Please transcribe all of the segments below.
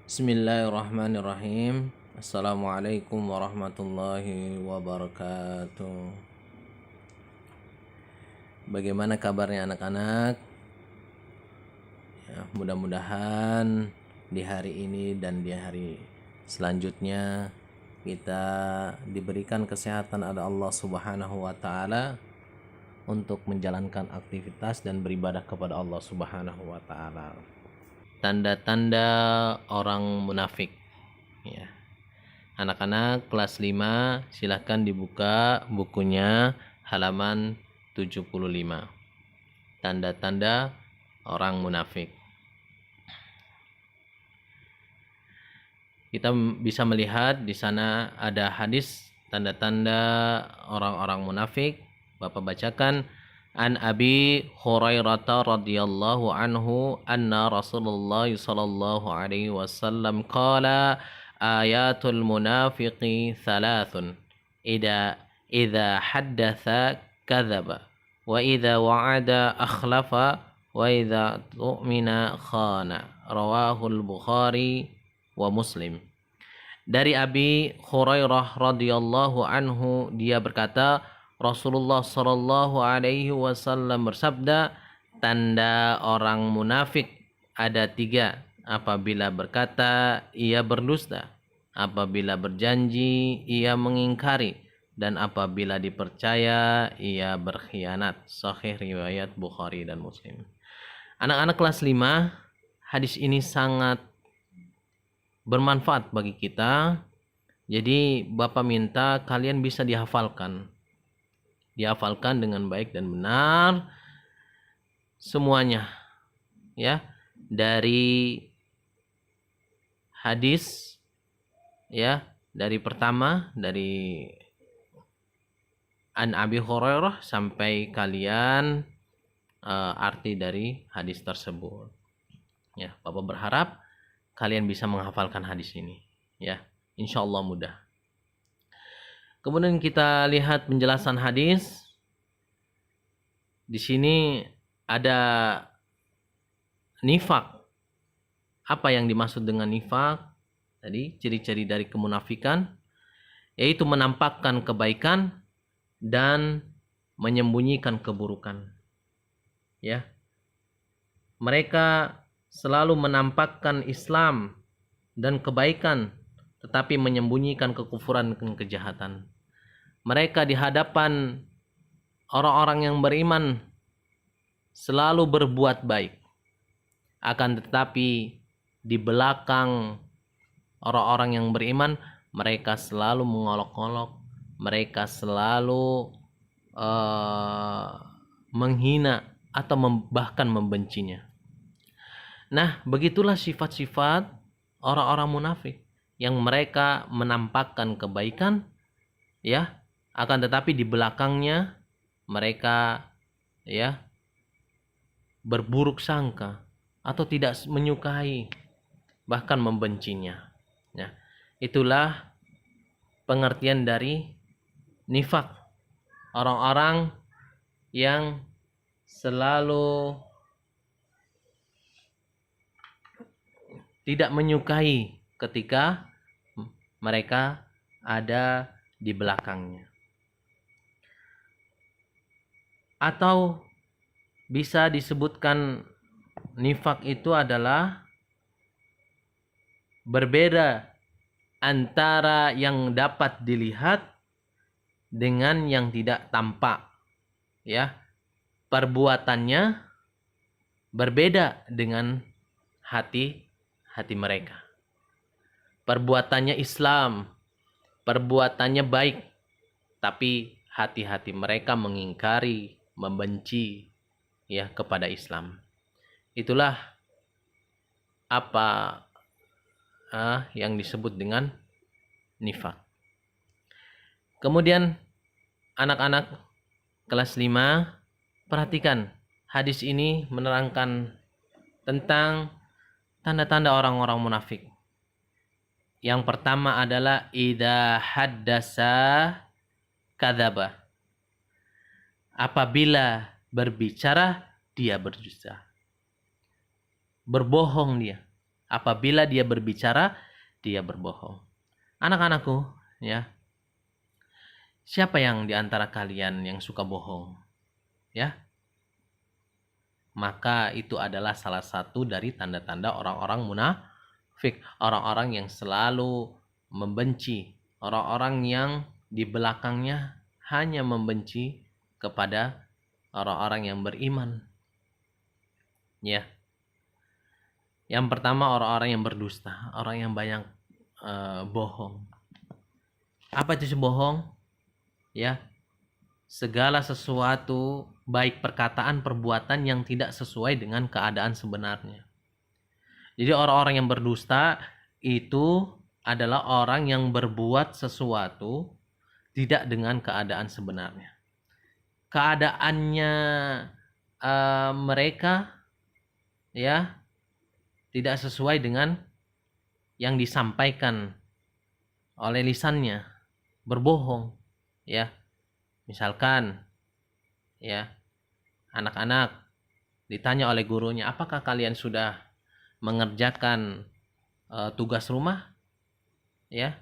Bismillahirrahmanirrahim. Assalamualaikum warahmatullahi wabarakatuh. Bagaimana kabarnya anak-anak? Ya, mudah-mudahan di hari ini dan di hari selanjutnya kita diberikan kesehatan oleh Allah Subhanahu wa taala untuk menjalankan aktivitas dan beribadah kepada Allah Subhanahu wa taala. Tanda-tanda orang munafik. Ya. Anak-anak kelas 5 silahkan dibuka bukunya halaman 75. Tanda-tanda orang munafik. Kita bisa melihat di sana ada hadis tanda-tanda orang-orang munafik. Bapak bacakan an Abi Hurairah radhiyallahu anhu anna Rasulullah sallallahu alaihi wasallam qala ayatul munafiqi thalathun idza haddatha kadzaba wa idza wa'ada akhlafa wa idza tu'mina khana rawahul Bukhari wa Muslim. Dari Abi Hurairah radhiyallahu anhu dia berkata Rasulullah sallallahu alaihi wasallam bersabda, tanda orang munafik ada 3. Apabila berkata, ia berdusta. Apabila berjanji, ia mengingkari. Dan apabila dipercaya, ia berkhianat. Sahih riwayat Bukhari dan Muslim. Anak-anak kelas 5, hadis ini sangat bermanfaat bagi kita. Jadi Bapak minta kalian bisa dihafalkan dengan baik dan benar semuanya, ya, dari hadis, ya, dari pertama dari an Abi Hurairah sampai kalian arti dari hadis tersebut. Ya, Bapak berharap kalian bisa menghafalkan hadis ini, ya. Insyaallah mudah. Kemudian kita lihat penjelasan hadis. Di sini ada nifak. Apa yang dimaksud dengan nifak? Tadi ciri-ciri dari kemunafikan yaitu menampakkan kebaikan dan menyembunyikan keburukan. Ya. Mereka selalu menampakkan Islam dan kebaikan tetapi menyembunyikan kekufuran dan kejahatan. Mereka di hadapan orang-orang yang beriman selalu berbuat baik. Akan tetapi di belakang orang-orang yang beriman mereka selalu mengolok-olok, mereka selalu menghina atau bahkan membencinya. Nah, begitulah sifat-sifat orang-orang munafik yang mereka menampakkan kebaikan, ya, akan tetapi di belakangnya mereka, ya, berburuk sangka atau tidak menyukai bahkan membencinya. Ya, itulah pengertian dari nifak. Orang-orang yang selalu tidak menyukai ketika mereka ada di belakangnya. Atau bisa disebutkan nifak itu adalah berbeda antara yang dapat dilihat dengan yang tidak tampak. Ya, perbuatannya berbeda dengan hati mereka. Perbuatannya Islam, perbuatannya baik, tapi hati-hati mereka mengingkari, membenci, ya, kepada Islam. Itulah apa yang disebut dengan nifak. Kemudian anak-anak kelas 5, perhatikan hadis ini menerangkan tentang tanda-tanda orang-orang munafik. Yang pertama adalah idza haddasa kadzaba. Apabila berbicara dia berdusta. Berbohong dia. Apabila dia berbicara, dia berbohong. Anak-anakku, ya. Siapa yang di antara kalian yang suka bohong? Ya. Maka itu adalah salah satu dari tanda-tanda orang-orang munafik, orang-orang yang selalu membenci, orang-orang yang di belakangnya hanya membenci kepada orang-orang yang beriman. Ya. Yang pertama orang-orang yang berdusta, orang yang banyak bohong. Apa itu bohong? Ya, segala sesuatu baik perkataan, perbuatan yang tidak sesuai dengan keadaan sebenarnya. Jadi orang-orang yang berdusta itu adalah orang yang berbuat sesuatu tidak dengan keadaan sebenarnya. Keadaannya mereka ya tidak sesuai dengan yang disampaikan oleh lisannya, berbohong, ya. Misalkan, ya, anak-anak ditanya oleh gurunya, apakah kalian sudah mengerjakan tugas rumah? Ya,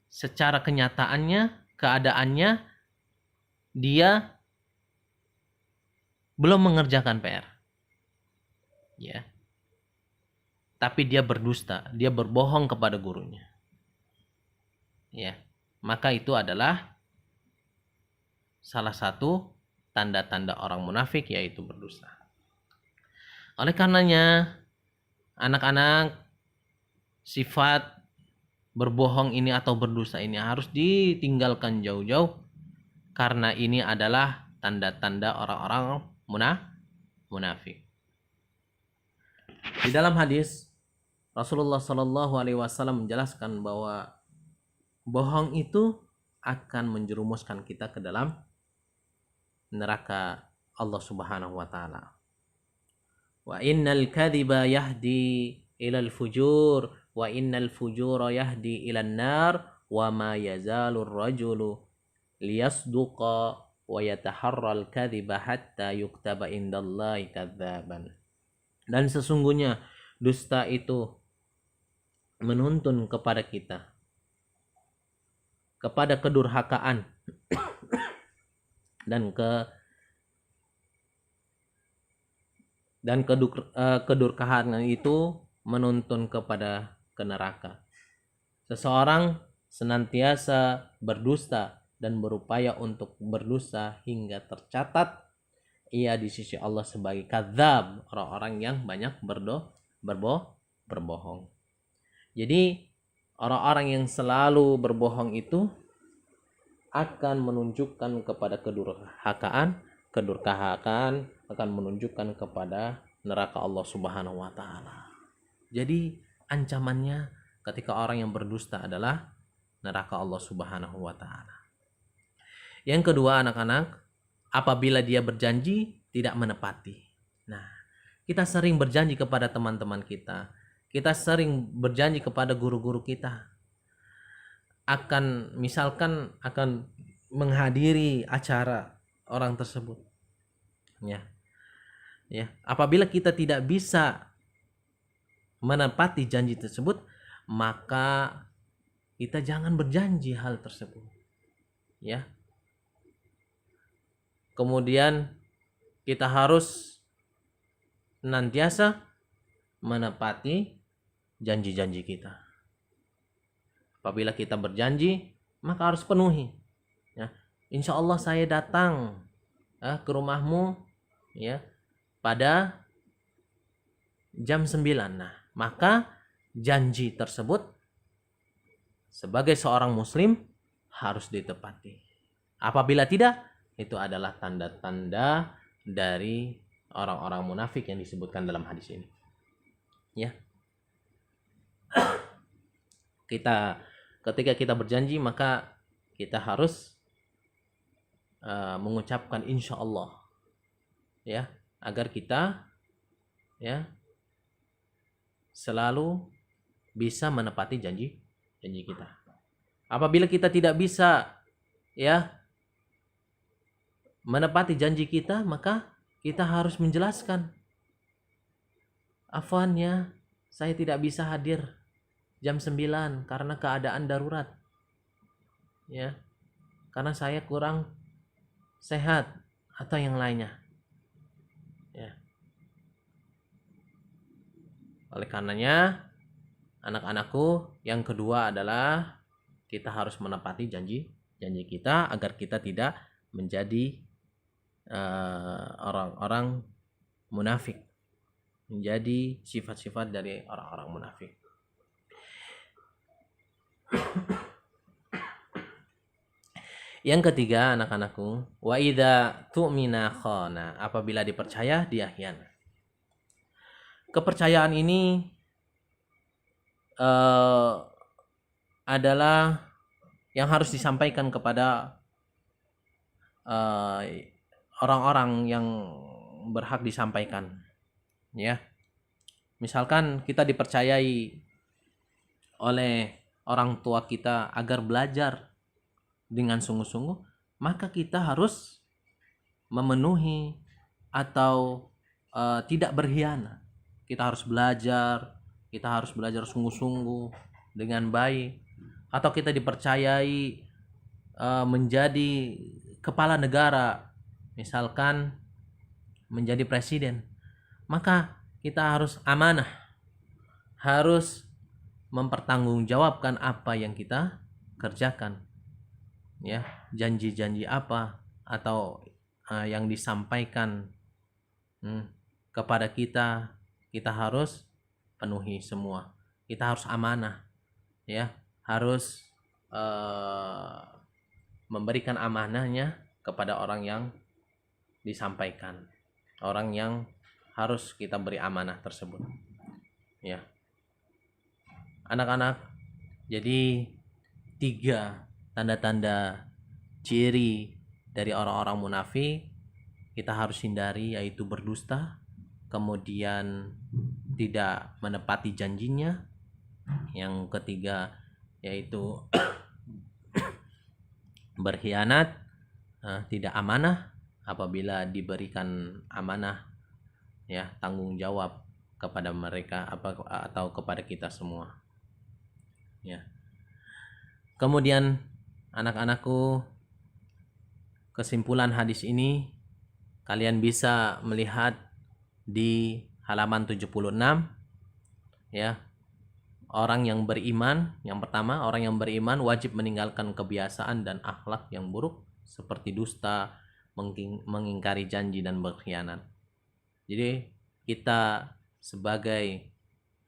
secara kenyataannya, keadaannya dia belum mengerjakan PR, ya. Tapi dia berdusta, dia berbohong kepada gurunya. Ya, maka itu adalah salah satu tanda-tanda orang munafik, yaitu berdusta. Oleh karenanya, anak-anak, sifat berbohong ini atau berdusta ini harus ditinggalkan jauh-jauh, karena ini adalah tanda-tanda orang-orang munafik. Di dalam hadis Rasulullah Shallallahu Alaihi Wasallam menjelaskan bahwa bohong itu akan menjerumuskan kita ke dalam neraka Allah Subhanahu Wa Taala. Wa innal kadhiba yahdi ilal fujur wa innal fujura yahdi ilan nar wa ma yazalur rajulu liyasduqa wa yataharral kadhiba hatta yuktaba indallahi kadzaban. Dan sesungguhnya dusta itu menuntun kepada kita kepada kedurhakaan dan kedurhakaan itu menuntun kepada neraka. Seseorang senantiasa berdusta dan berupaya untuk berdusta hingga tercatat ia di sisi Allah sebagai kadzab, orang-orang yang banyak berbohong. Jadi orang-orang yang selalu berbohong itu akan menunjukkan kepada kedurhakaan akan menunjukkan kepada neraka Allah Subhanahu wa taala. Jadi ancamannya ketika orang yang berdusta adalah neraka Allah Subhanahu wa taala. Yang kedua, anak-anak, apabila dia berjanji tidak menepati. Nah, kita sering berjanji kepada teman-teman kita. Kita sering berjanji kepada guru-guru kita. Misalkan akan menghadiri acara orang tersebut. Ya. Apabila kita tidak bisa menepati janji tersebut, maka kita jangan berjanji hal tersebut. Ya. Kemudian kita harus senantiasa menepati janji-janji kita. Apabila kita berjanji, maka harus penuhi. Ya, insya Allah saya datang ke rumahmu ya pada jam 9. Nah, maka janji tersebut sebagai seorang muslim harus ditepati. Apabila tidak, itu adalah tanda-tanda dari orang-orang munafik yang disebutkan dalam hadis ini. Ya. Ketika kita berjanji, maka kita harus mengucapkan insya Allah, ya, agar kita ya selalu bisa menepati janji kita. Apabila kita tidak bisa ya menepati janji kita, maka kita harus menjelaskan. Afwan ya, saya tidak bisa hadir jam 9 karena keadaan darurat. Ya, karena saya kurang sehat atau yang lainnya. Ya. Oleh karenanya, anak-anakku, yang kedua adalah kita harus menepati janji kita agar kita tidak menjadi orang-orang munafik, menjadi sifat-sifat dari orang-orang munafik. Yang ketiga, anak-anakku, wa idza tu'mina khana, apabila dipercaya dia khianat. Kepercayaan ini adalah yang harus disampaikan kepada orang-orang yang berhak disampaikan. Ya, misalkan kita dipercayai oleh orang tua kita agar belajar dengan sungguh-sungguh, maka kita harus memenuhi atau tidak berkhianat. Kita harus belajar sungguh-sungguh dengan baik. Atau kita dipercayai menjadi kepala negara, misalkan menjadi presiden, maka kita harus amanah, harus mempertanggungjawabkan apa yang kita kerjakan. Ya, janji-janji apa atau yang disampaikan kepada kita harus penuhi semua. Kita harus amanah, ya, harus memberikan amanahnya kepada orang yang disampaikan, orang yang harus kita beri amanah tersebut. Ya, anak-anak, jadi 3 tanda-tanda ciri dari orang-orang munafik kita harus hindari, yaitu berdusta, kemudian tidak menepati janjinya. Yang ketiga yaitu berkhianat, tidak amanah apabila diberikan amanah, ya, tanggung jawab kepada mereka atau kepada kita semua. Ya. Kemudian anak-anakku, kesimpulan hadis ini kalian bisa melihat di halaman 76. Ya. Orang yang beriman, yang pertama, orang yang beriman wajib meninggalkan kebiasaan dan akhlak yang buruk seperti dusta, mengingkari janji dan berkhianat. Jadi kita sebagai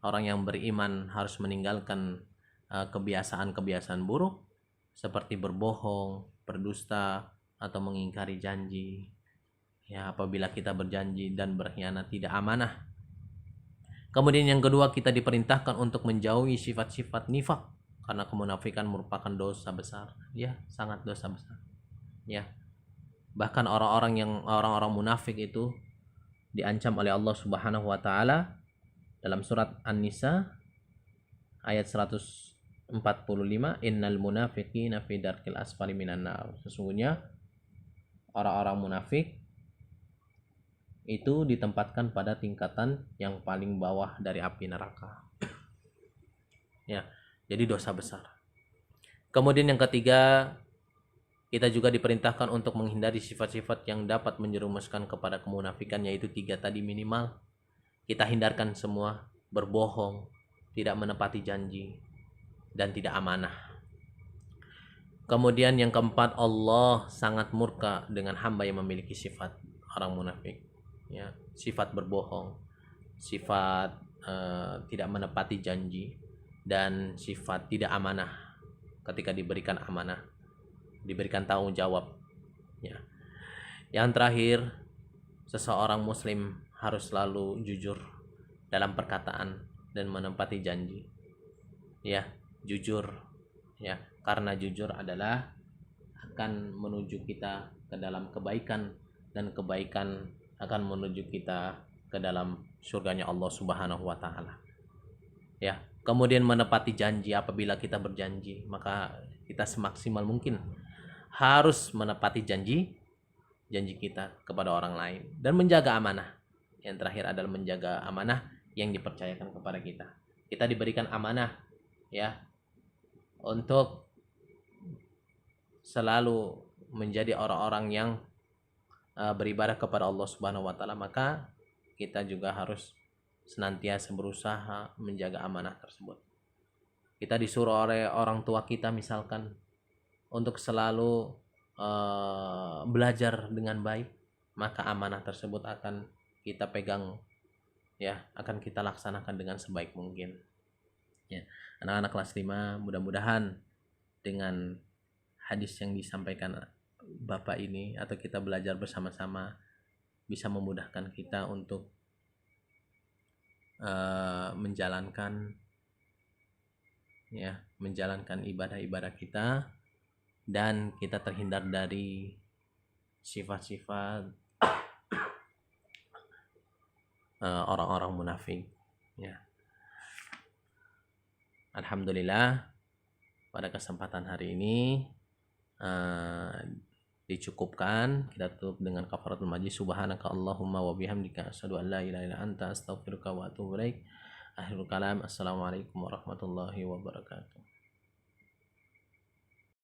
orang yang beriman harus meninggalkan kebiasaan-kebiasaan buruk seperti berbohong, berdusta, atau mengingkari janji. Ya, apabila kita berjanji dan berkhianat, tidak amanah. Kemudian yang kedua, kita diperintahkan untuk menjauhi sifat-sifat nifak, karena kemunafikan merupakan dosa besar. Ya, sangat dosa besar. Ya. Bahkan orang-orang munafik itu diancam oleh Allah Subhanahu wa taala dalam surat An-Nisa ayat 145, innal munafiqina fi darkil asfali minan nar. Sesungguhnya orang-orang munafik itu ditempatkan pada tingkatan yang paling bawah dari api neraka. Ya, jadi dosa besar. Kemudian yang ketiga, kita juga diperintahkan untuk menghindari sifat-sifat yang dapat menjerumuskan kepada kemunafikan, yaitu 3 tadi minimal. Kita hindarkan semua: berbohong, tidak menepati janji, dan tidak amanah. Kemudian yang keempat, Allah sangat murka dengan hamba yang memiliki sifat orang munafik. Ya, sifat berbohong, sifat tidak menepati janji, dan sifat tidak amanah ketika diberikan amanah, diberikan tanggung jawab. Ya. Yang terakhir, seseorang muslim harus selalu jujur dalam perkataan dan menepati janji. Ya, jujur. Ya, karena jujur adalah akan menuju kita ke dalam kebaikan, dan kebaikan akan menuju kita ke dalam surganya Allah Subhanahu wa taala. Ya, kemudian menepati janji. Apabila kita berjanji, maka kita semaksimal mungkin harus menepati janji kita kepada orang lain dan menjaga amanah. Yang terakhir adalah menjaga amanah, yang dipercayakan kepada kita. Kita diberikan amanah ya untuk selalu menjadi orang-orang yang beribadah kepada Allah Subhanahu wa taala, maka kita juga harus senantiasa berusaha menjaga amanah tersebut. Kita disuruh oleh orang tua kita misalkan untuk selalu belajar dengan baik, maka amanah tersebut akan kita pegang ya, akan kita laksanakan dengan sebaik mungkin. Ya, anak-anak kelas 5, mudah-mudahan dengan hadis yang disampaikan Bapak ini atau kita belajar bersama-sama bisa memudahkan kita untuk menjalankan ibadah-ibadah kita, dan kita terhindar dari sifat-sifat orang-orang munafik ya. Alhamdulillah pada kesempatan hari ini dicukupkan. Kita tutup dengan kafaratul majlis. Subhanaka Allahumma wa bihamdika asyhadu an la ilaha illa anta astaghfiruka wa atubu ilaik. Akhirul kalam, assalamualaikum warahmatullahi wabarakatuh.